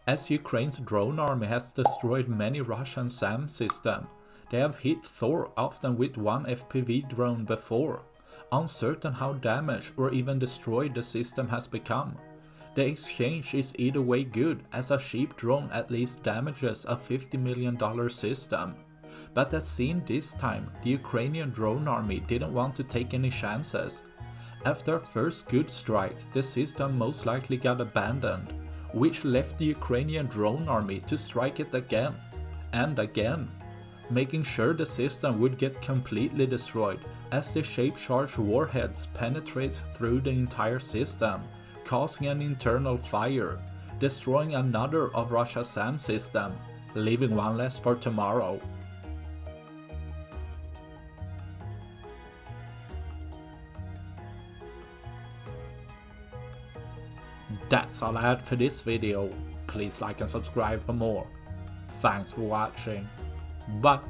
As Ukraine's drone army has destroyed many Russian SAM systems, they have hit Thor often with one FPV drone before, uncertain how damaged or even destroyed the system has become. The exchange is either way good, as a cheap drone at least damages a $50 million system. But as seen this time, the Ukrainian drone army didn't want to take any chances. After a first good strike, the system most likely got abandoned, which left the Ukrainian drone army to strike it again and again, making sure the system would get completely destroyed as the shape-charged warheads penetrates through the entire system, causing an internal fire, destroying another of Russia's SAM system, leaving one less for tomorrow. That's all I had for this video. Please like and subscribe for more. Thanks for watching. Bye.